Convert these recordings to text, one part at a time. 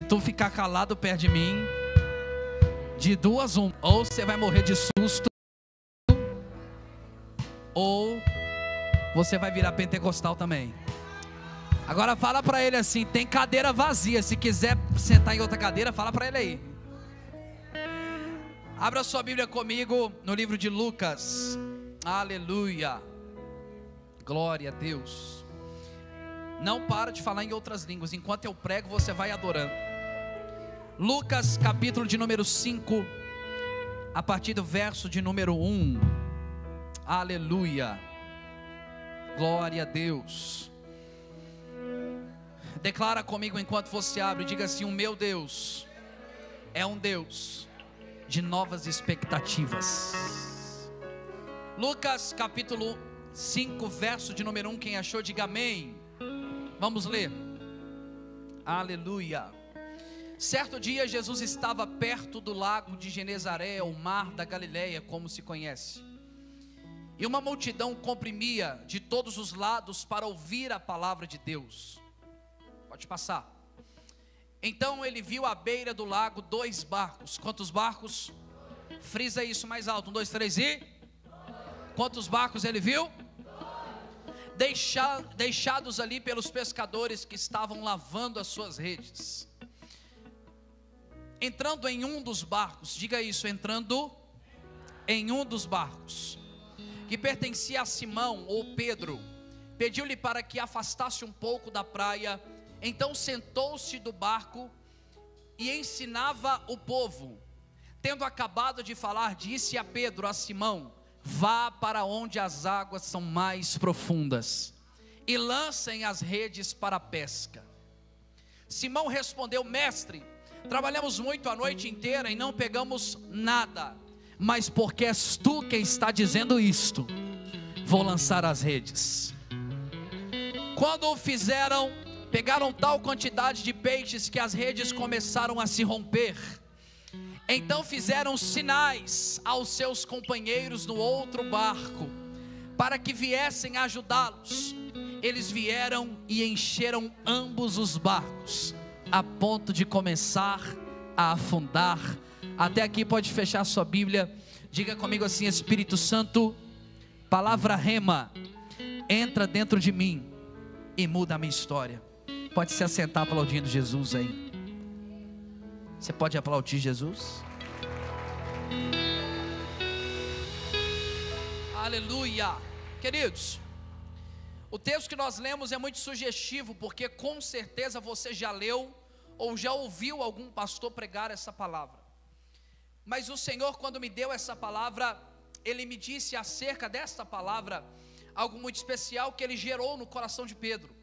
tu ficar calado perto de mim, de duas uma, ou você vai morrer de susto, ou você vai virar pentecostal também. Agora fala para ele assim: tem cadeira vazia, se quiser sentar em outra cadeira, fala para ele aí. Abra sua Bíblia comigo no livro de Lucas. Aleluia, glória a Deus. Não para de falar em outras línguas, enquanto eu prego você vai adorando. Lucas capítulo de número 5, a partir do verso de número 1. Aleluia, glória a Deus. Declara comigo enquanto você abre, diga assim: o meu Deus é um Deus de novas expectativas. Lucas capítulo 5, verso de número 1, quem achou diga amém. Vamos ler. Aleluia. Certo dia Jesus estava perto do lago de Genezaré, o mar da Galileia, como se conhece. E uma multidão comprimia de todos os lados para ouvir a palavra de Deus. Pode passar. Então ele viu à beira do lago 2 barcos. Quantos barcos? Frisa isso mais alto. 1, 2, 3 e... Quantos barcos ele viu? Deixados ali pelos pescadores que estavam lavando as suas redes. Entrando em um dos barcos, diga isso, entrando em um dos barcos, que pertencia a Simão ou Pedro, pediu-lhe para que afastasse um pouco da praia. Então sentou-se do barco e ensinava o povo. Tendo acabado de falar, disse a Pedro, a Simão: vá para onde as águas são mais profundas e lancem as redes para a pesca. Simão respondeu: mestre, trabalhamos muito a noite inteira e não pegamos nada, mas porque és tu quem está dizendo isto, vou lançar as redes. Quando o fizeram, pegaram tal quantidade de peixes que as redes começaram a se romper. Então fizeram sinais aos seus companheiros no outro barco, para que viessem ajudá-los. Eles vieram e encheram ambos os barcos, a ponto de começar a afundar. Até aqui pode fechar sua Bíblia. Diga comigo assim: Espírito Santo, palavra rema, entra dentro de mim e muda a minha história. Pode se assentar aplaudindo Jesus aí. Você pode aplaudir Jesus? Aleluia. Queridos, o texto que nós lemos é muito sugestivo, porque com certeza você já leu ou já ouviu algum pastor pregar essa palavra. Mas o Senhor, quando me deu essa palavra, Ele me disse acerca desta palavra algo muito especial que Ele gerou no coração de Pedro.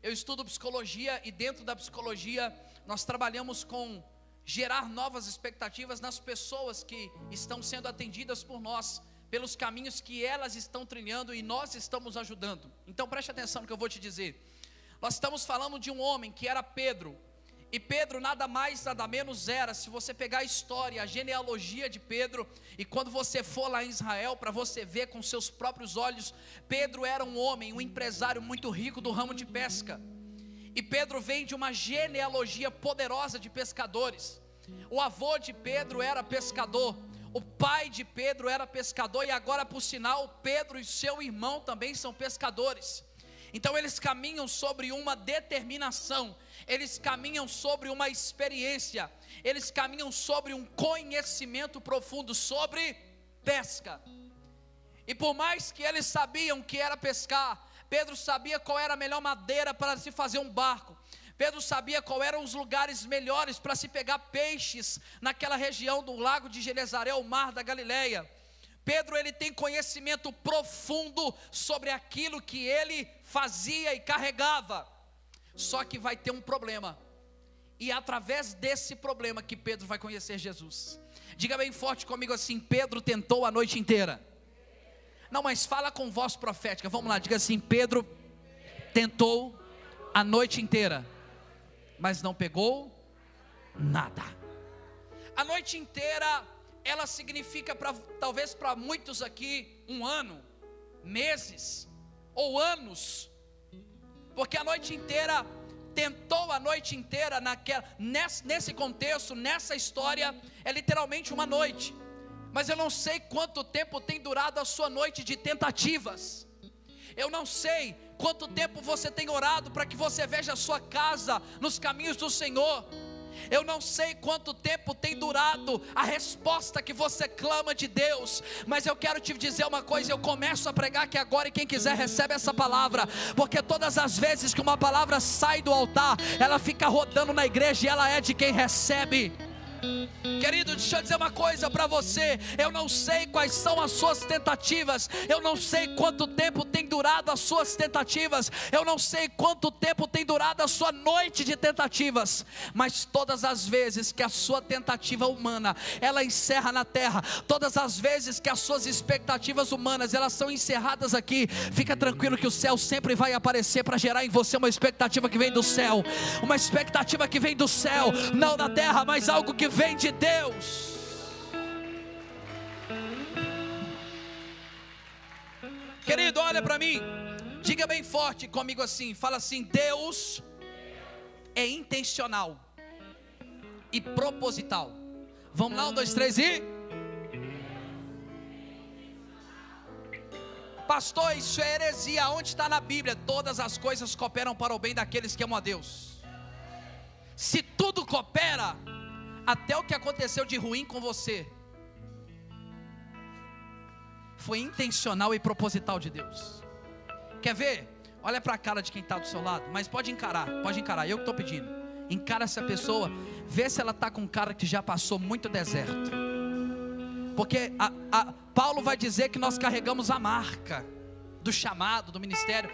Eu estudo psicologia e dentro da psicologia nós trabalhamos com gerar novas expectativas nas pessoas que estão sendo atendidas por nós, pelos caminhos que elas estão trilhando e nós estamos ajudando. Então preste atenção no que eu vou te dizer. Nós estamos falando de um homem que era Pedro, e Pedro nada mais nada menos era, se você pegar a história, a genealogia de Pedro, e quando você for lá em Israel para você ver com seus próprios olhos, Pedro era um homem, um empresário muito rico do ramo de pesca. E Pedro vem de uma genealogia poderosa de pescadores. O avô de Pedro era pescador, o pai de Pedro era pescador, e agora por sinal Pedro e seu irmão também são pescadores. Então eles caminham sobre uma determinação, eles caminham sobre uma experiência, eles caminham sobre um conhecimento profundo sobre pesca. E por mais que eles sabiam que era pescar, Pedro sabia qual era a melhor madeira para se fazer um barco. Pedro sabia qual eram os lugares melhores para se pegar peixes naquela região do lago de Genezaré, o mar da Galileia. Pedro, ele tem conhecimento profundo sobre aquilo que ele fazia e carregava. Só que vai ter um problema, e é através desse problema que Pedro vai conhecer Jesus. Diga bem forte comigo assim: Pedro tentou a noite inteira. Não, mas fala com voz profética, vamos lá, diga assim: Pedro tentou a noite inteira, mas não pegou nada. A noite inteira, ela significa talvez para muitos aqui, um ano, meses ou anos, porque a noite inteira tentou a noite inteira, nesse contexto, nessa história, é literalmente uma noite. Mas eu não sei quanto tempo tem durado a sua noite de tentativas. Eu não sei quanto tempo você tem orado para que você veja a sua casa nos caminhos do Senhor. Eu não sei quanto tempo tem durado a resposta que você clama de Deus, mas eu quero te dizer uma coisa, eu começo a pregar aqui agora, e quem quiser recebe essa palavra, porque todas as vezes que uma palavra sai do altar, ela fica rodando na igreja e ela é de quem recebe. Querido, deixa eu dizer uma coisa para você. Eu não sei quais são as suas tentativas, eu não sei quanto tempo tem durado as suas tentativas, eu não sei quanto tempo tem durado a sua noite de tentativas, mas todas as vezes que a sua tentativa humana, ela encerra na terra, todas as vezes que as suas expectativas humanas, elas são encerradas aqui, fica tranquilo que o céu sempre vai aparecer para gerar em você uma expectativa que vem do céu, uma expectativa que vem do céu, não da terra, mas algo que vem de Deus. Querido, olha para mim, diga bem forte comigo assim, fala assim: Deus é intencional e proposital. Vamos lá, 1, 2, 3 e... Pastor, isso é heresia. Onde está na Bíblia? Todas as coisas cooperam para o bem daqueles que amam a Deus. Se tudo coopera, até o que aconteceu de ruim com você foi intencional e proposital de Deus. Quer ver? Olha para a cara de quem está do seu lado, mas pode encarar, eu que estou pedindo. Encara essa pessoa, vê se ela está com um cara que já passou muito deserto. Porque Paulo vai dizer que nós carregamos a marca do chamado, do ministério.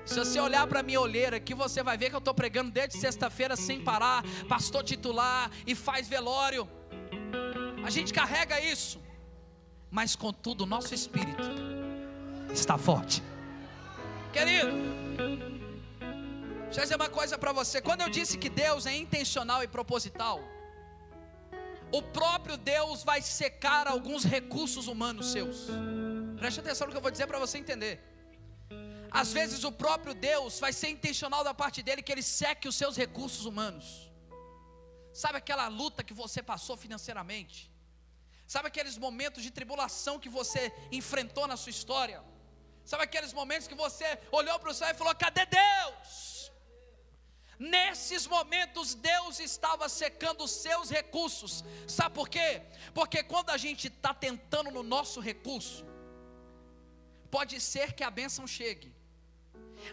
Se você olhar para a minha olheira aqui, você vai ver que eu estou pregando desde sexta-feira sem parar, pastor titular e faz velório. A gente carrega isso, mas contudo o nosso espírito está forte. Querido, deixa eu dizer uma coisa para você. Quando eu disse que Deus é intencional e proposital, o próprio Deus vai secar alguns recursos humanos seus. Preste atenção no que eu vou dizer para você entender. Às vezes o próprio Deus vai ser intencional da parte dele, que ele seque os seus recursos humanos. Sabe aquela luta que você passou financeiramente? Sabe aqueles momentos de tribulação que você enfrentou na sua história? Sabe aqueles momentos que você olhou para o céu e falou: cadê Deus? Nesses momentos Deus estava secando os seus recursos. Sabe por quê? Porque quando a gente está tentando no nosso recurso, pode ser que a bênção chegue,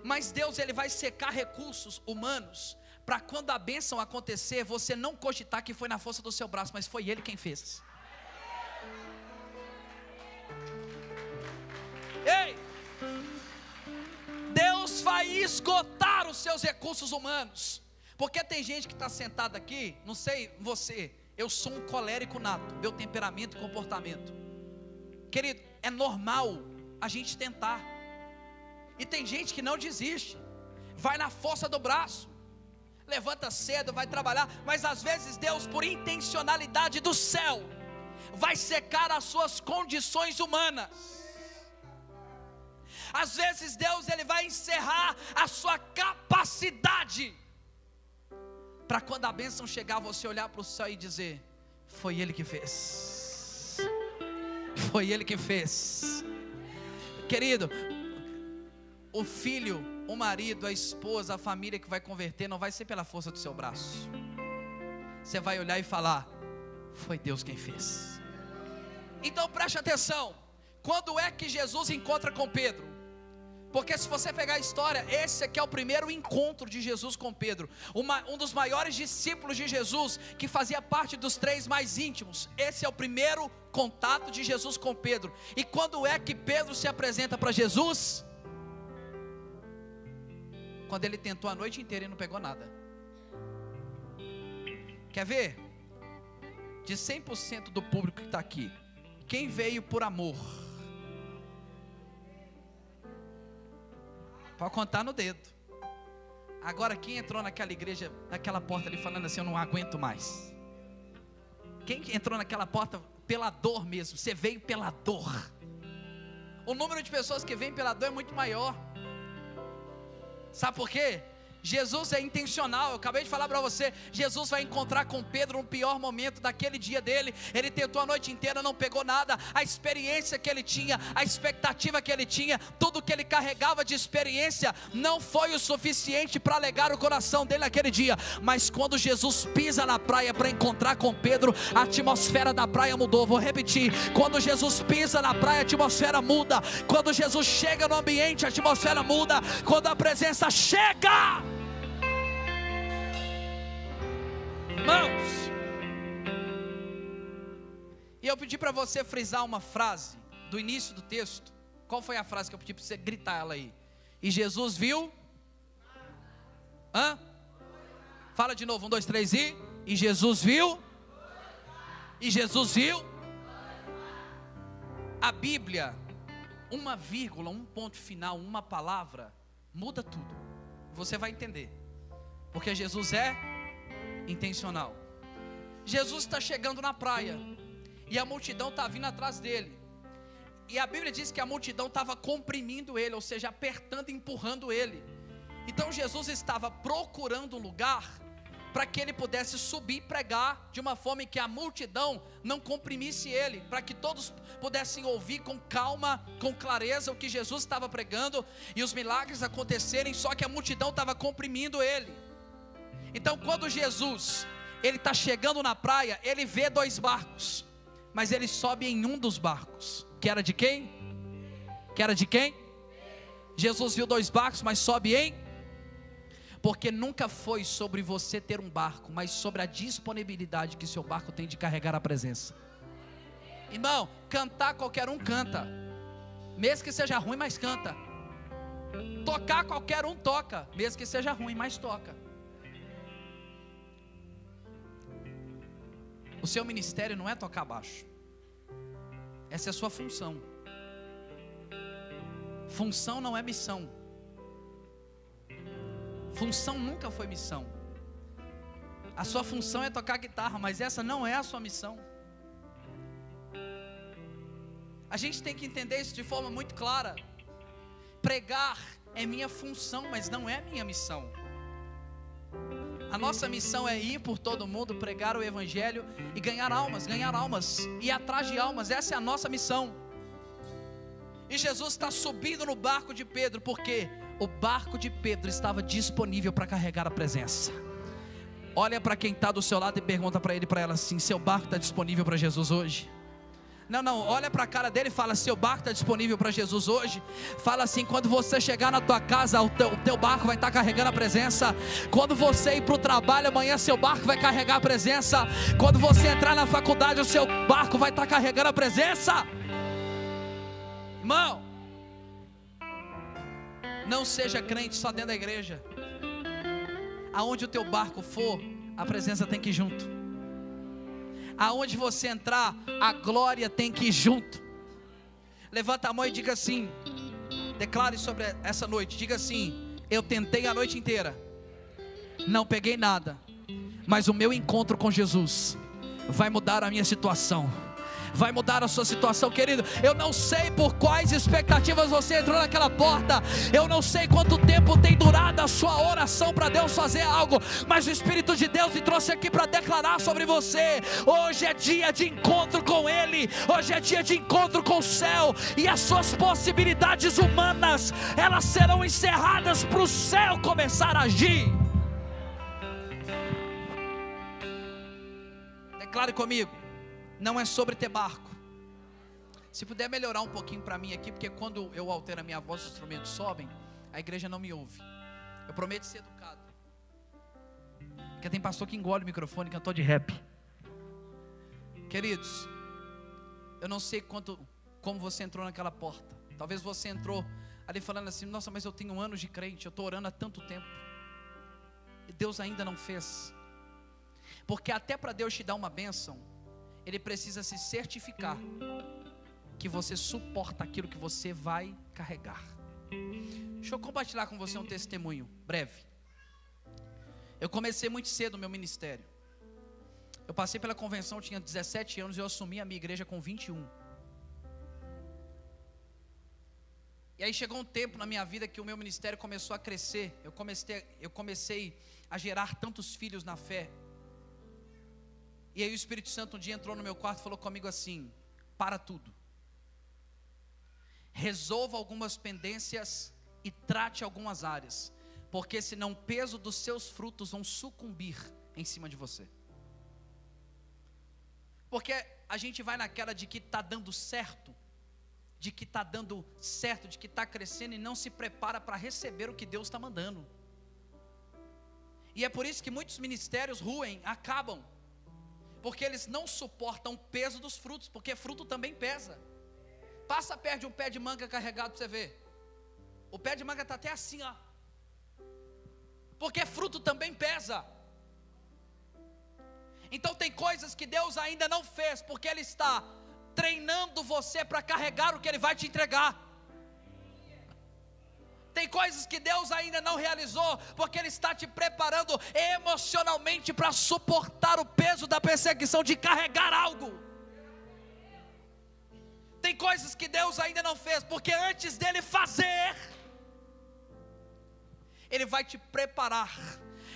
mas Deus ele vai secar recursos humanos, para quando a bênção acontecer, você não cogitar que foi na força do seu braço, mas foi Ele quem fez. Ei! Deus vai esgotar os seus recursos humanos. Porque tem gente que está sentada aqui, não sei você, eu sou um colérico nato, meu temperamento e comportamento. Querido, é normal a gente tentar. E tem gente que não desiste, vai na força do braço, levanta cedo, vai trabalhar, mas às vezes Deus, por intencionalidade do céu, vai secar as suas condições humanas. Às vezes Deus ele vai encerrar a sua capacidade, para quando a bênção chegar, você olhar para o céu e dizer: foi Ele que fez, foi Ele que fez. Querido, o filho, o marido, a esposa, a família que vai converter, não vai ser pela força do seu braço. Você vai olhar e falar: foi Deus quem fez. Então preste atenção, quando é que Jesus encontra com Pedro? Porque se você pegar a história, esse aqui é o primeiro encontro de Jesus com Pedro, um dos maiores discípulos de Jesus, que fazia parte dos 3 mais íntimos. Esse é o primeiro contato de Jesus com Pedro. E quando é que Pedro se apresenta para Jesus? Quando ele tentou a noite inteira e não pegou nada. Quer ver? De 100% do público que está aqui, quem veio por amor? Pode contar no dedo. Agora, quem entrou naquela igreja, naquela porta ali falando assim: eu não aguento mais? Quem entrou naquela porta pela dor mesmo? Você veio pela dor. O número de pessoas que vêm pela dor é muito maior. Sabe por quê? Jesus é intencional. Eu acabei de falar para você, Jesus vai encontrar com Pedro no pior momento daquele dia dele. Ele tentou a noite inteira, não pegou nada. A experiência que ele tinha, a expectativa que ele tinha, tudo que ele carregava de experiência não foi o suficiente para alegar o coração dele naquele dia. Mas quando Jesus pisa na praia para encontrar com Pedro, a atmosfera da praia mudou. Vou repetir, quando Jesus pisa na praia, a atmosfera muda. Quando Jesus chega no ambiente, a atmosfera muda. Quando a presença chega, irmãos, e eu pedi para você frisar uma frase do início do texto. Qual foi a frase que eu pedi para você gritar ela aí? E Jesus viu? Fala de novo, 1, 2, 3 e Jesus viu? E Jesus viu? A Bíblia, uma vírgula, um ponto final, uma palavra, muda tudo. Você vai entender, porque Jesus é intencional. Jesus está chegando na praia e a multidão está vindo atrás dele. E a Bíblia diz que a multidão estava comprimindo ele, ou seja, apertando e empurrando ele. Então Jesus estava procurando um lugar para que ele pudesse subir e pregar de uma forma em que a multidão não comprimisse ele, para que todos pudessem ouvir com calma, com clareza o que Jesus estava pregando e os milagres acontecerem, só que a multidão estava comprimindo ele. Então quando Jesus, ele está chegando na praia, ele vê 2 barcos, mas ele sobe em um dos barcos, que era de quem? Que era de quem? Jesus viu 2 barcos, mas sobe em? Porque nunca foi sobre você ter um barco, mas sobre a disponibilidade que seu barco tem de carregar a presença. Irmão, cantar qualquer um canta, mesmo que seja ruim, mas canta. Tocar qualquer um toca, mesmo que seja ruim, mas toca. O seu ministério não é tocar baixo. Essa é a sua função. Função não é missão. Função nunca foi missão. A sua função é tocar guitarra, mas essa não é a sua missão. A gente tem que entender isso de forma muito clara. Pregar é minha função, mas não é minha missão. A nossa missão é ir por todo mundo, pregar o evangelho e ganhar almas, ir atrás de almas. Essa é a nossa missão. E Jesus está subindo no barco de Pedro, porque o barco de Pedro estava disponível para carregar a presença. Olha para quem está do seu lado e pergunta para ele, para ela assim: seu barco está disponível para Jesus hoje? Não, olha para a cara dele e fala: seu barco está disponível para Jesus hoje? Fala assim: quando você chegar na tua casa, o teu barco vai estar carregando a presença. Quando você ir para o trabalho amanhã, seu barco vai carregar a presença. Quando você entrar na faculdade, o seu barco vai estar carregando a presença. Irmão, não seja crente só dentro da igreja. Aonde o teu barco for, a presença tem que ir junto. Aonde você entrar, a glória tem que ir junto. Levanta a mão e diga assim, declare sobre essa noite, diga assim: eu tentei a noite inteira, não peguei nada, mas o meu encontro com Jesus vai mudar a minha situação, vai mudar a sua situação, querido. Eu não sei por quais expectativas você entrou naquela porta, eu não sei quanto tempo tem durado a sua oração para Deus fazer algo, mas o Espírito de Deus me trouxe aqui para declarar sobre você: hoje é dia de encontro com Ele, hoje é dia de encontro com o céu, e as suas possibilidades humanas, elas serão encerradas para o céu começar a agir. Declare comigo: não é sobre ter barco. Se puder melhorar um pouquinho para mim aqui, porque quando eu altero a minha voz, os instrumentos sobem, a igreja não me ouve. Eu prometo ser educado, porque tem pastor que engole o microfone, cantor de rap. Queridos, eu não sei como você entrou naquela porta. Talvez você entrou ali falando assim: nossa, mas eu tenho anos de crente, eu estou orando há tanto tempo, e Deus ainda não fez. Porque até para Deus te dar uma bênção, Ele precisa se certificar que você suporta aquilo que você vai carregar. Deixa eu compartilhar com você um testemunho breve. Eu comecei muito cedo o meu ministério. Eu passei pela convenção, eu tinha 17 anos e eu assumi a minha igreja com 21. E aí chegou um tempo na minha vida que o meu ministério começou a crescer. Eu comecei a gerar tantos filhos na fé. E aí o Espírito Santo um dia entrou no meu quarto e falou comigo assim: para tudo, resolva algumas pendências e trate algumas áreas, porque senão o peso dos seus frutos vão sucumbir em cima de você. Porque a gente vai naquela de que está dando certo, de que está dando certo, de que está crescendo, e não se prepara para receber o que Deus está mandando. E é por isso que muitos ministérios ruem, acabam, porque eles não suportam o peso dos frutos, porque fruto também pesa. Passa perto de um pé de manga carregado para você ver. O pé de manga está até assim, ó, porque fruto também pesa. Então tem coisas que Deus ainda não fez, porque Ele está treinando você para carregar o que Ele vai te entregar. Tem coisas que Deus ainda não realizou, porque Ele está te preparando emocionalmente para suportar o peso da perseguição de carregar algo. Tem coisas que Deus ainda não fez, porque antes dEle fazer, Ele vai te preparar.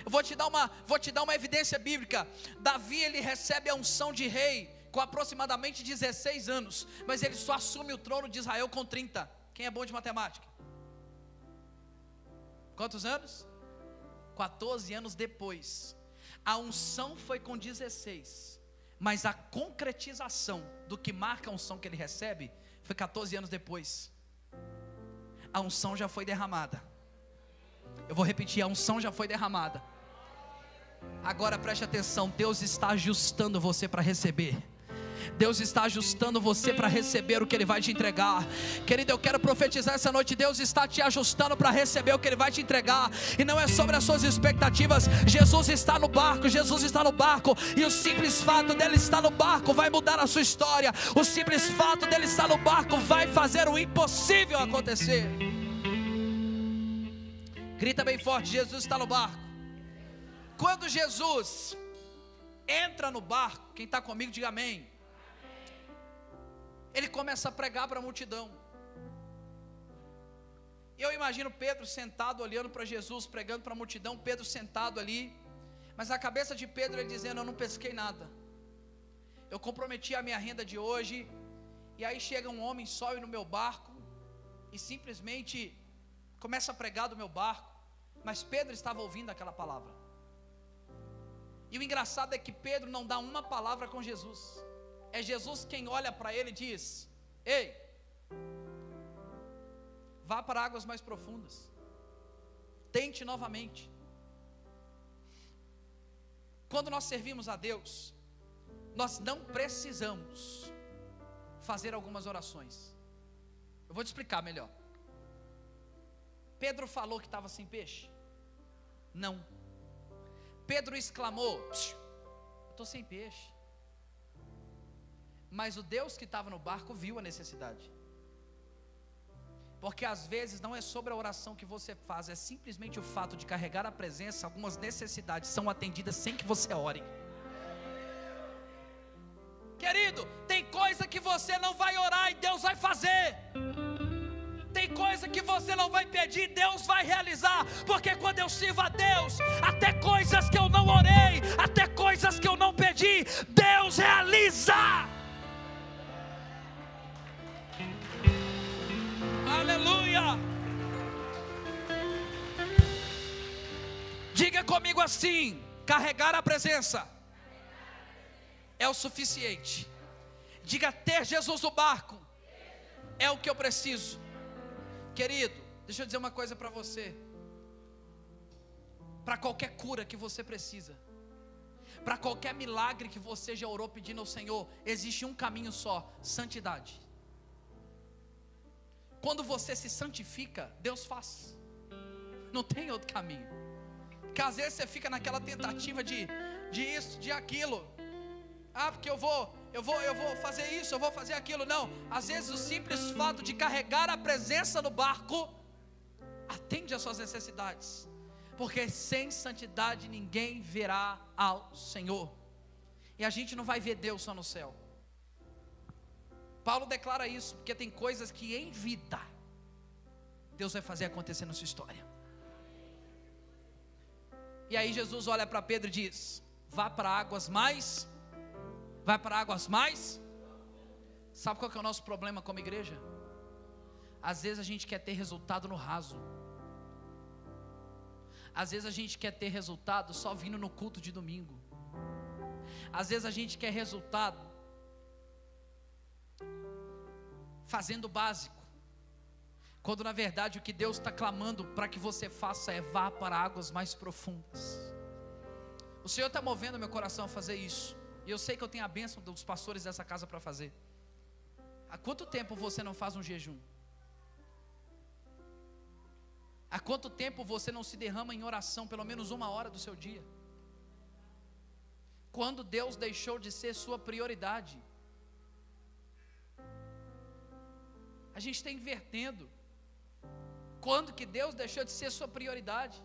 Eu vou te dar uma evidência bíblica. Davi, ele recebe a unção de rei com aproximadamente 16 anos, mas ele só assume o trono de Israel com 30. Quem é bom de matemática? Quantos anos? 14 anos depois. A unção foi com 16, mas a concretização do que marca a unção que ele recebe foi 14 anos depois. A unção já foi derramada. Eu vou repetir, a unção já foi derramada. Agora preste atenção, Deus está ajustando você para receber. Deus está ajustando você para receber o que Ele vai te entregar. Querido, eu quero profetizar essa noite: Deus está te ajustando para receber o que Ele vai te entregar. E não é sobre as suas expectativas. Jesus está no barco, Jesus está no barco. E o simples fato dEle estar no barco vai mudar a sua história. O simples fato dEle estar no barco vai fazer o impossível acontecer. Grita bem forte: Jesus está no barco. Quando Jesus entra no barco, quem está comigo diga amém. Ele começa a pregar para a multidão. Eu imagino Pedro sentado olhando para Jesus, pregando para a multidão. Pedro sentado ali, mas a cabeça de Pedro ele dizendo: eu não pesquei nada, eu comprometi a minha renda de hoje. E aí chega um homem, sobe no meu barco e simplesmente começa a pregar do meu barco. Mas Pedro estava ouvindo aquela palavra. E o engraçado é que Pedro não dá uma palavra com Jesus. É Jesus quem olha para ele e diz: ei, vá para águas mais profundas, tente novamente. Quando nós servimos a Deus, nós não precisamos fazer algumas orações. Eu vou te explicar melhor. Pedro falou que estava sem peixe? Não. Pedro exclamou: eu estou sem peixe. Mas o Deus que estava no barco viu a necessidade. Porque às vezes não é sobre a oração que você faz, é simplesmente o fato de carregar a presença. Algumas necessidades são atendidas sem que você ore. Querido, tem coisa que você não vai orar e Deus vai fazer. Tem coisa que você não vai pedir, Deus vai realizar. Porque quando eu sirvo a Deus, até coisas que eu não orei, até coisas que eu não pedi, Deus realiza. Aleluia. Diga comigo assim: carregar a presença é o suficiente. Diga: ter Jesus no barco é o que eu preciso. Querido, deixa eu dizer uma coisa para você. Para qualquer cura que você precisa, para qualquer milagre que você já orou pedindo ao Senhor, existe um caminho só: santidade. Quando você se santifica, Deus faz. Não tem outro caminho. Porque às vezes você fica naquela tentativa de isso, de aquilo. Ah, porque eu vou fazer isso, eu vou fazer aquilo. Não, às vezes o simples fato de carregar a presença no barco atende às suas necessidades. Porque sem santidade ninguém verá ao Senhor. E a gente não vai ver Deus só no céu. Paulo declara isso, porque tem coisas que em vida Deus vai fazer acontecer na sua história. E aí Jesus olha para Pedro e diz: vá para águas mais. Vai para águas mais. Sabe qual que é o nosso problema como igreja? Às vezes a gente quer ter resultado no raso. Às vezes a gente quer ter resultado só vindo no culto de domingo. Às vezes a gente quer resultado fazendo o básico, quando na verdade o que Deus está clamando para que você faça é: vá para águas mais profundas. O Senhor está movendo meu coração a fazer isso, e eu sei que eu tenho a bênção dos pastores dessa casa para fazer. Há quanto tempo você não faz um jejum? Há quanto tempo você não se derrama em oração, pelo menos 1 hora do seu dia? Quando Deus deixou de ser sua prioridade? A gente está invertendo. Quando que Deus deixou de ser sua prioridade?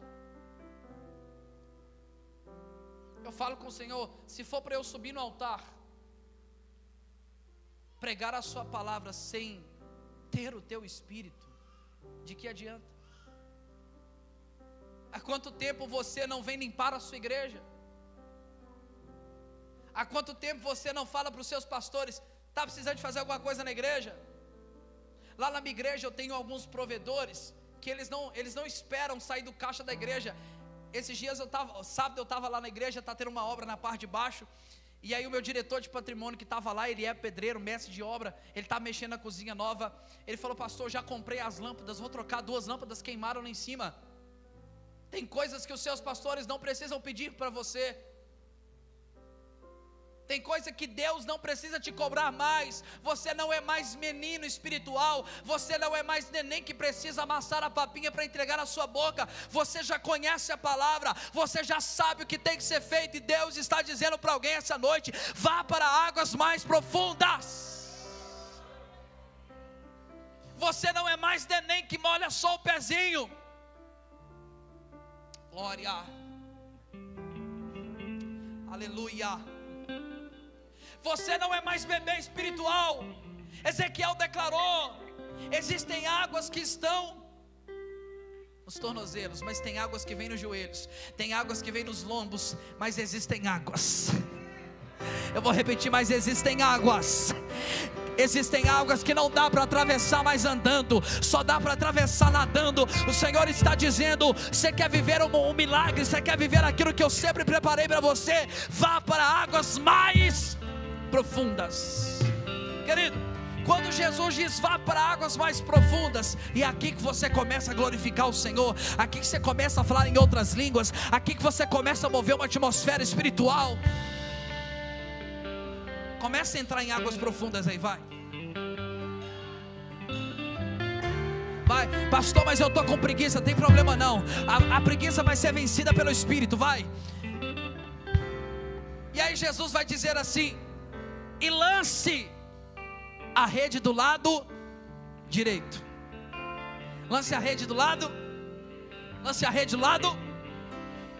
Eu falo com o Senhor: se for para eu subir no altar, pregar a sua palavra sem ter o teu espírito, de que adianta? Há quanto tempo você não vem limpar a sua igreja? Há quanto tempo você não fala para os seus pastores: está precisando de fazer alguma coisa na igreja? Lá na minha igreja eu tenho alguns provedores que eles não esperam sair do caixa da igreja. Esses dias sábado eu estava lá na igreja, está tendo uma obra na parte de baixo, e aí o meu diretor de patrimônio que estava lá, ele é pedreiro, mestre de obra, ele estava mexendo na cozinha nova. Ele falou: pastor, já comprei as lâmpadas, vou trocar 2 lâmpadas, queimaram lá em cima. Tem coisas que os seus pastores não precisam pedir para você. Tem coisa que Deus não precisa te cobrar mais. Você não é mais menino espiritual. Você não é mais neném que precisa amassar a papinha para entregar na sua boca. Você já conhece a palavra. Você já sabe o que tem que ser feito. E Deus está dizendo para alguém essa noite: vá para águas mais profundas. Você não é mais neném que molha só o pezinho. Glória. Aleluia. Você não é mais bebê espiritual. Ezequiel declarou: existem águas que estão nos tornozelos, mas tem águas que vêm nos joelhos. Tem águas que vêm nos lombos, mas existem águas. Eu vou repetir: mas existem águas. Existem águas que não dá para atravessar mais andando, só dá para atravessar nadando. O Senhor está dizendo: você quer viver um milagre, você quer viver aquilo que eu sempre preparei para você, vá para águas mais profundas. Querido, quando Jesus diz vá para águas mais profundas, e é aqui que você começa a glorificar o Senhor, aqui que você começa a falar em outras línguas, aqui que você começa a mover uma atmosfera espiritual. Começa a entrar em águas profundas aí, vai. Vai, pastor, mas eu estou com preguiça. Tem problema não, a preguiça vai ser vencida pelo Espírito, vai. E aí Jesus vai dizer assim: e lance a rede do lado direito. Lance a rede do lado. Lance a rede do lado.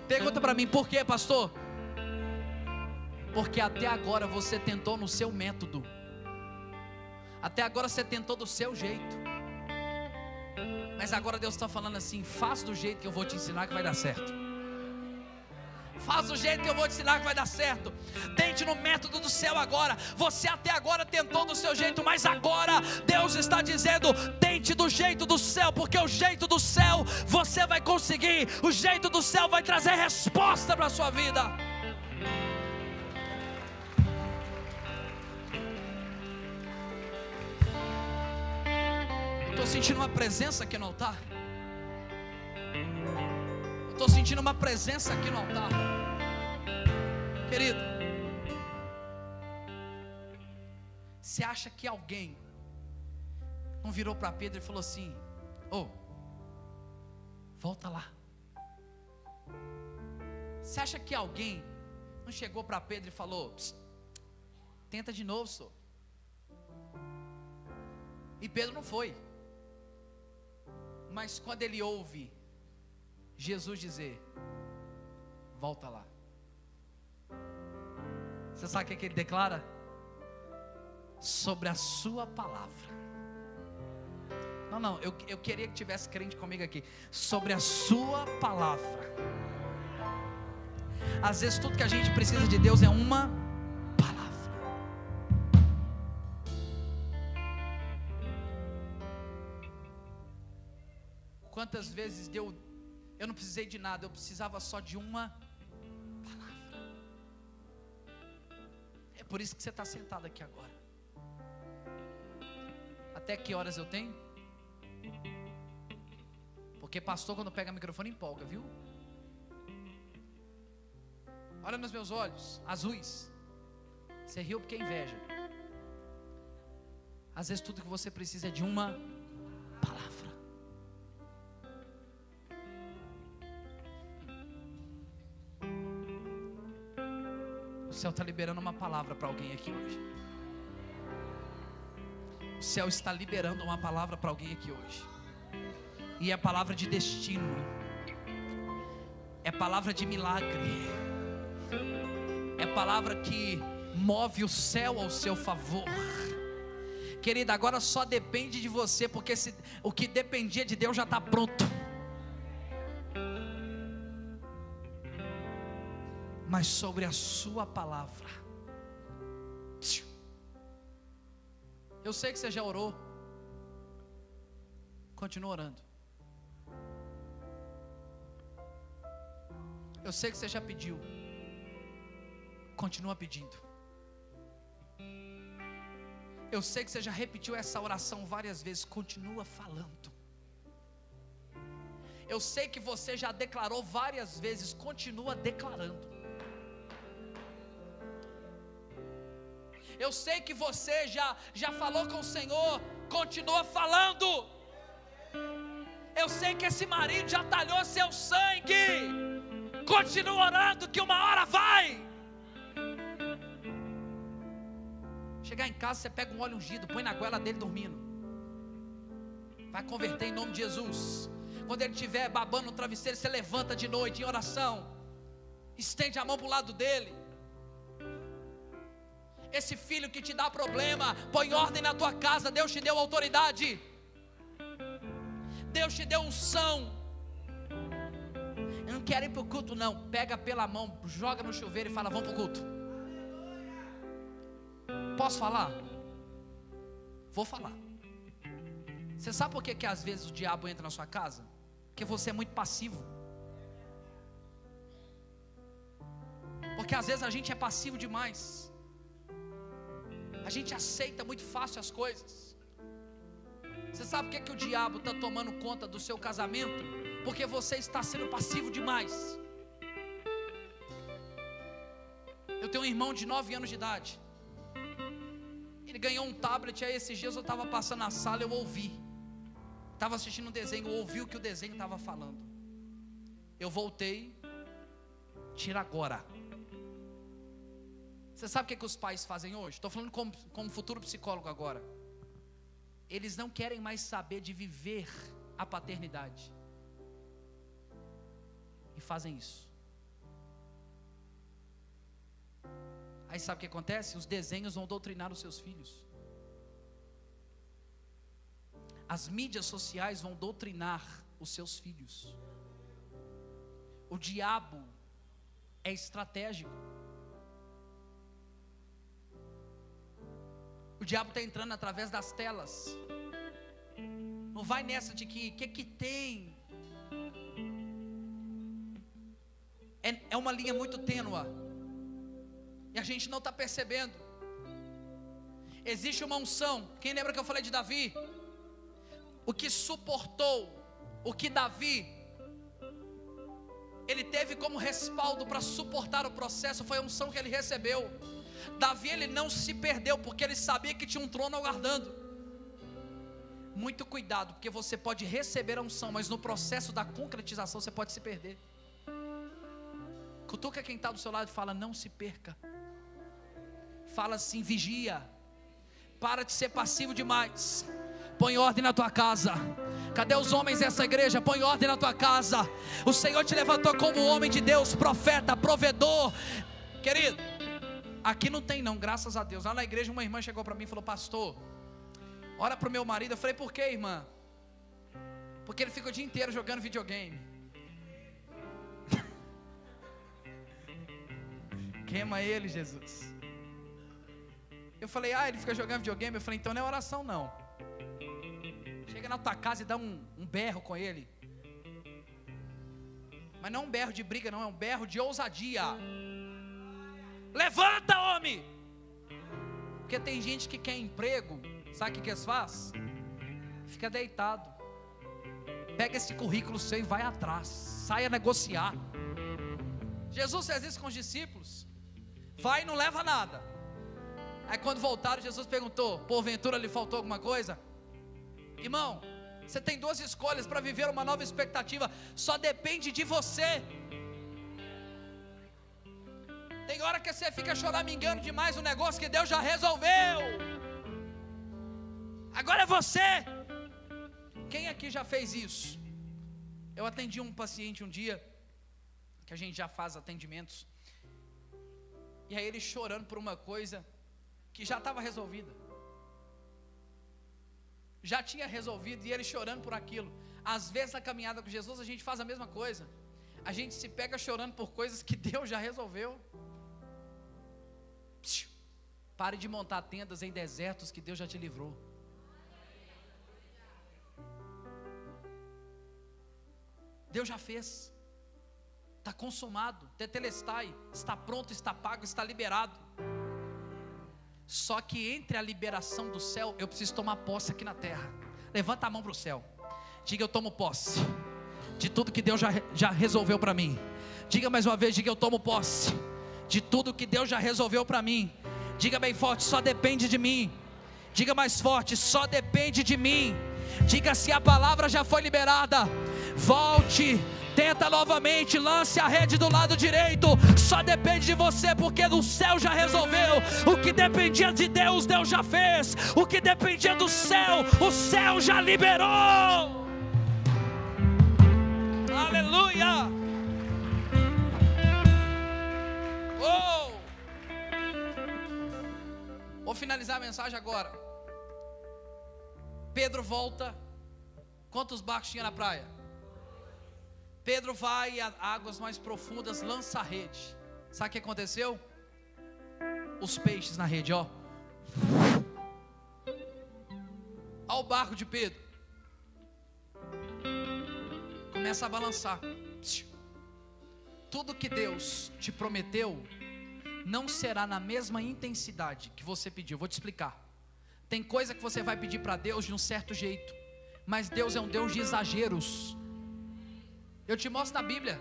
Pergunta para mim: por quê, pastor? Porque até agora você tentou no seu método. Até agora você tentou do seu jeito. Mas agora Deus está falando assim: faz do jeito que eu vou te ensinar que vai dar certo. Faz do jeito que eu vou te ensinar que vai dar certo. Tente no método do céu agora. Você até agora tentou do seu jeito, mas agora Deus está dizendo: tente do jeito do céu, porque o jeito do céu você vai conseguir. O jeito do céu vai trazer resposta para a sua vida. Eu estou sentindo uma presença aqui no altar. Estou sentindo uma presença aqui no altar. Querido, você acha que alguém não virou para Pedro e falou assim: volta lá? Você acha que alguém não chegou para Pedro e falou: tenta de novo, senhor? E Pedro não foi. Mas quando ele ouve Jesus dizer: volta lá, você sabe o que ele declara? Sobre a sua palavra. Não, eu queria que tivesse crente comigo aqui. Sobre a sua palavra. Às vezes tudo que a gente precisa de Deus é uma palavra. Quantas vezes eu não precisei de nada, eu precisava só de uma palavra. É por isso que você está sentado aqui agora. Até que horas eu tenho? Porque pastor, quando pega o microfone, empolga, viu? Olha nos meus olhos, azuis. Você riu porque é inveja. Às vezes tudo que você precisa é de uma palavra. O céu está liberando uma palavra para alguém aqui hoje. O céu está liberando uma palavra para alguém aqui hoje. E é palavra de destino. É palavra de milagre. É palavra que move o céu ao seu favor. Querida, agora só depende de você, porque o que dependia de Deus já está pronto. Mas sobre a sua palavra, eu sei que você já orou. Continua orando. Eu sei que você já pediu. Continua pedindo. Eu sei que você já repetiu essa oração várias vezes. Continua falando. Eu sei que você já declarou várias vezes. Continua declarando. Eu sei que você já falou com o Senhor. Continua falando. Eu sei que esse marido já talhou seu sangue. Continua orando que uma hora vai. Chegar em casa, você pega um óleo ungido, põe na goela dele dormindo. Vai converter em nome de Jesus. Quando ele estiver babando no travesseiro, você levanta de noite em oração. Estende a mão para o lado dele. Esse filho que te dá problema, põe ordem na tua casa. Deus te deu autoridade. Deus te deu unção. Eu não quero ir para o culto não. Pega pela mão, joga no chuveiro e fala, vamos para o culto. Posso falar? Vou falar. Você sabe por que às vezes o diabo entra na sua casa? Porque você é muito passivo. Porque às vezes a gente é passivo demais. A gente aceita muito fácil as coisas. Você sabe por que o diabo está tomando conta do seu casamento? Porque você está sendo passivo demais. Eu tenho um irmão de 9 anos de idade. Ele ganhou um tablet. Aí esses dias eu estava passando na sala, eu ouvi. Estava assistindo um desenho, eu ouvi o que o desenho estava falando. Eu voltei. Tira agora. Você sabe o que os pais fazem hoje? Estou falando como futuro psicólogo agora. Eles não querem mais saber de viver a paternidade. E fazem isso. Aí sabe o que acontece? Os desenhos vão doutrinar os seus filhos. As mídias sociais vão doutrinar os seus filhos. O diabo é estratégico. O diabo está entrando através das telas. Não vai nessa de que tem. É uma linha muito tênua. E a gente não está percebendo. Existe uma unção. Quem lembra que eu falei de Davi? O que suportou, o que Davi, ele teve como respaldo para suportar o processo, foi a unção que ele recebeu. Davi, ele não se perdeu, porque ele sabia que tinha um trono aguardando. Muito cuidado, porque você pode receber a unção, mas no processo da concretização você pode se perder. Cutuca quem está do seu lado e fala, não se perca. Fala assim, vigia. Para de ser passivo demais. Põe ordem na tua casa. Cadê os homens dessa igreja? Põe ordem na tua casa. O Senhor te levantou como homem de Deus, profeta, provedor. Querido, aqui não tem não, graças a Deus. Lá na igreja uma irmã chegou para mim e falou, pastor, ora para o meu marido. Eu falei, por quê, irmã? Porque ele fica o dia inteiro jogando videogame. Queima ele, Jesus. Eu falei, ele fica jogando videogame. Eu falei, então não é oração não. Chega na tua casa e dá um berro com ele. Mas não é um berro de briga não, é um berro de ousadia. Levanta, homem! Porque tem gente que quer emprego. Sabe o que eles fazem? Fica deitado. Pega esse currículo seu e vai atrás. Saia negociar. Jesus fez isso com os discípulos. Vai e não leva nada. Aí quando voltaram, Jesus perguntou: porventura lhe faltou alguma coisa? Irmão, você tem duas escolhas para viver uma nova expectativa. Só depende de você. Tem hora que você fica choramingando demais um negócio que Deus já resolveu. Agora é você. Quem aqui já fez isso? Eu atendi um paciente um dia, que a gente já faz atendimentos, e aí ele chorando por uma coisa que já estava resolvida. Já tinha resolvido e ele chorando por aquilo. Às vezes na caminhada com Jesus a gente faz a mesma coisa. A gente se pega chorando por coisas que Deus já resolveu. Pare de montar tendas em desertos que Deus já te livrou. Deus já fez. Está consumado, tetelestai, está pronto, está pago, está liberado. Só que entre a liberação do céu, eu preciso tomar posse aqui na terra. Levanta a mão para o céu. Diga: eu tomo posse de tudo que Deus já resolveu para mim. Diga mais uma vez: diga: eu tomo posse de tudo que Deus já resolveu para mim. Diga bem forte: só depende de mim. Diga mais forte: só depende de mim. Diga: se a palavra já foi liberada, volte, tenta novamente, lance a rede do lado direito. Só depende de você, porque o céu já resolveu. O que dependia de Deus, Deus já fez. O que dependia do céu, o céu já liberou. Aleluia. Oh! Vou finalizar a mensagem agora. Pedro volta. Quantos barcos tinha na praia? Pedro vai a águas mais profundas, lança a rede. Sabe o que aconteceu? Os peixes na rede, ó. Olha o barco de Pedro. Começa a balançar. Tudo que Deus te prometeu não será na mesma intensidade que você pediu. Vou te explicar. Tem coisa que você vai pedir para Deus de um certo jeito, mas Deus é um Deus de exageros. Eu te mostro na Bíblia.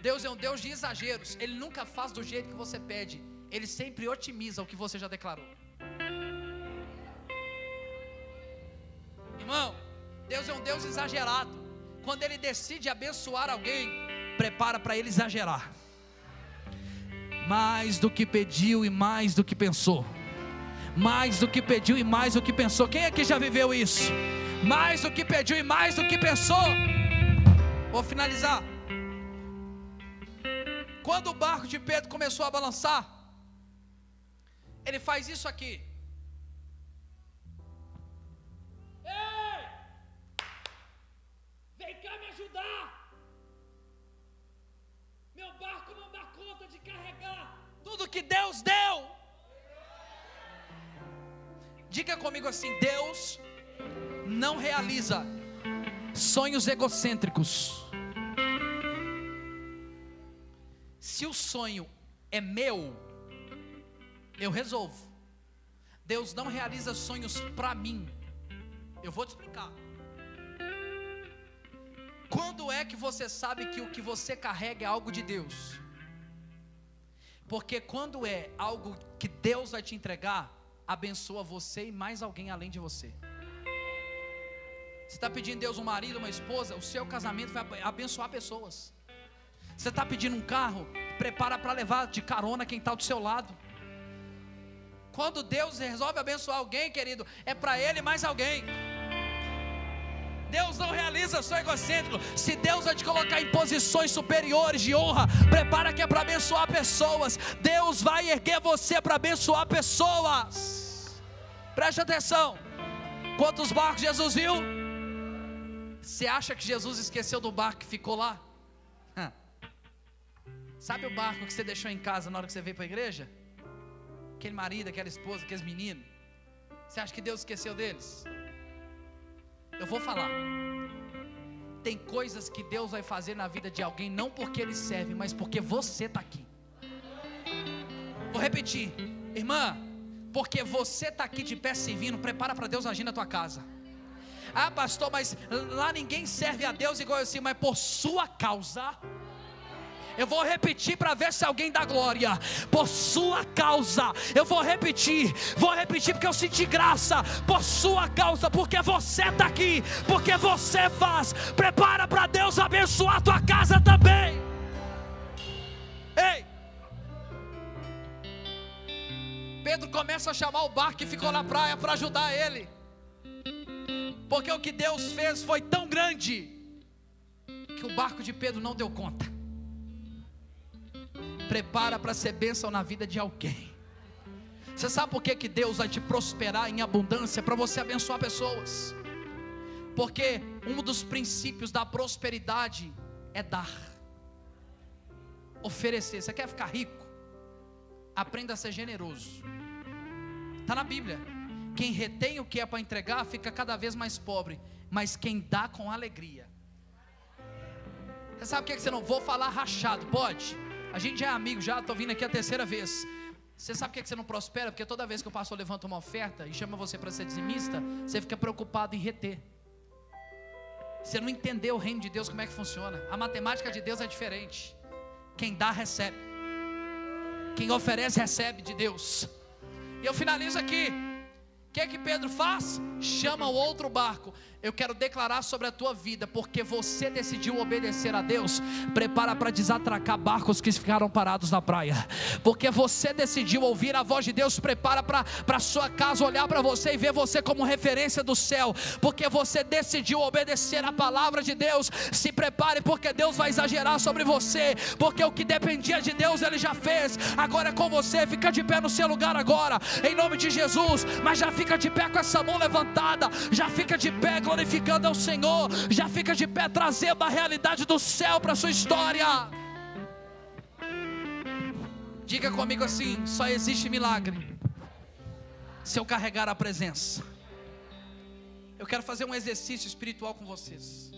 Deus é um Deus de exageros. Ele nunca faz do jeito que você pede. Ele sempre otimiza o que você já declarou. Irmão, Deus é um Deus exagerado. Quando Ele decide abençoar alguém, prepara para Ele exagerar. Mais do que pediu e mais do que pensou. Mais do que pediu e mais do que pensou. Quem aqui já viveu isso? Mais do que pediu e mais do que pensou. Vou finalizar. Quando o barco de Pedro começou a balançar, ele faz isso aqui. Ei! Vem cá me ajudar. Meu barco não dá conta de carregar tudo que Deus deu. Diga comigo assim: Deus não realiza sonhos egocêntricos. Se o sonho é meu, eu resolvo. Deus não realiza sonhos para mim. Eu vou te explicar. Quando é que você sabe que o que você carrega é algo de Deus? Porque quando é algo que Deus vai te entregar, abençoa você e mais alguém além de você. Você está pedindo a Deus um marido, uma esposa, o seu casamento vai abençoar pessoas. Você está pedindo um carro, prepara para levar de carona quem está do seu lado. Quando Deus resolve abençoar alguém, querido, é para Ele mais alguém. Deus não realiza sonho egocêntrico. Se Deus vai te colocar em posições superiores de honra, prepara que é para abençoar pessoas. Deus vai erguer você para abençoar pessoas. Preste atenção. Quantos barcos Jesus viu? Você acha que Jesus esqueceu do barco e ficou lá? Sabe o barco que você deixou em casa na hora que você veio para a igreja? Aquele marido, aquela esposa, aqueles meninos. Você acha que Deus esqueceu deles? Eu vou falar. Tem coisas que Deus vai fazer na vida de alguém, não porque ele serve, mas porque você está aqui. Vou repetir, irmã, porque você está aqui de pé servindo, prepara para Deus agir na tua casa. Ah, pastor, mas lá ninguém serve a Deus igual assim, mas por sua causa. Eu vou repetir para ver se alguém dá glória. Por sua causa. Eu vou repetir porque eu senti graça. Por sua causa, porque você está aqui, porque você faz. Prepara para Deus abençoar a tua casa também. Ei, Pedro começa a chamar o barco e ficou na praia para ajudar ele, porque o que Deus fez foi tão grande que o barco de Pedro não deu conta. Prepara para ser bênção na vida de alguém. Você sabe por que Deus vai te prosperar em abundância? Para você abençoar pessoas. Porque um dos princípios da prosperidade é dar, oferecer. Você quer ficar rico? Aprenda a ser generoso. Está na Bíblia. Quem retém o que é para entregar fica cada vez mais pobre, mas quem dá com alegria. Você sabe por que você não vou falar rachado? Pode? A gente já é amigo, já estou vindo aqui a terceira vez. Você sabe por que você não prospera? Porque toda vez que o pastor levanta uma oferta e chama você para ser dizimista, você fica preocupado em reter. Você não entendeu o reino de Deus, como é que funciona. A matemática de Deus é diferente. Quem dá, recebe. Quem oferece, recebe de Deus. E eu finalizo aqui. O que é que Pedro faz? Chama o outro barco. Eu quero declarar sobre a tua vida, porque você decidiu obedecer a Deus. Prepara para desatracar barcos que ficaram parados na praia. Porque você decidiu ouvir a voz de Deus. Prepara para a sua casa olhar para você e ver você como referência do céu. Porque você decidiu obedecer a palavra de Deus. Se prepare, porque Deus vai exagerar sobre você. Porque o que dependia de Deus Ele já fez. Agora é com você. Fica de pé no seu lugar agora, em nome de Jesus. Mas já fica de pé com essa mão levantada. Já fica de pé glorificando ao Senhor. Já fica de pé trazendo a realidade do céu para a sua história. Diga comigo assim: só existe milagre se eu carregar a presença. Eu quero fazer um exercício espiritual com vocês,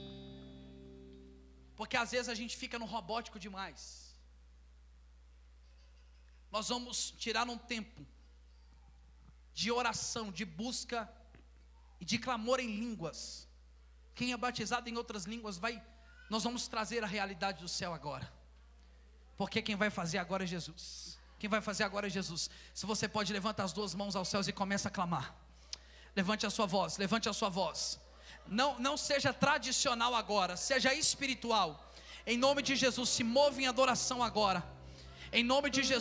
porque às vezes a gente fica no robótico demais. Nós vamos tirar um tempo de oração, de busca e de clamor em línguas. Quem é batizado em outras línguas nós vamos trazer a realidade do céu agora. Porque quem vai fazer agora é Jesus. Quem vai fazer agora é Jesus. Se você pode, levanta as duas mãos aos céus e começa a clamar. Levante a sua voz, levante a sua voz. Não seja tradicional agora, seja espiritual. Em nome de Jesus, se move em adoração agora. Em nome de Jesus.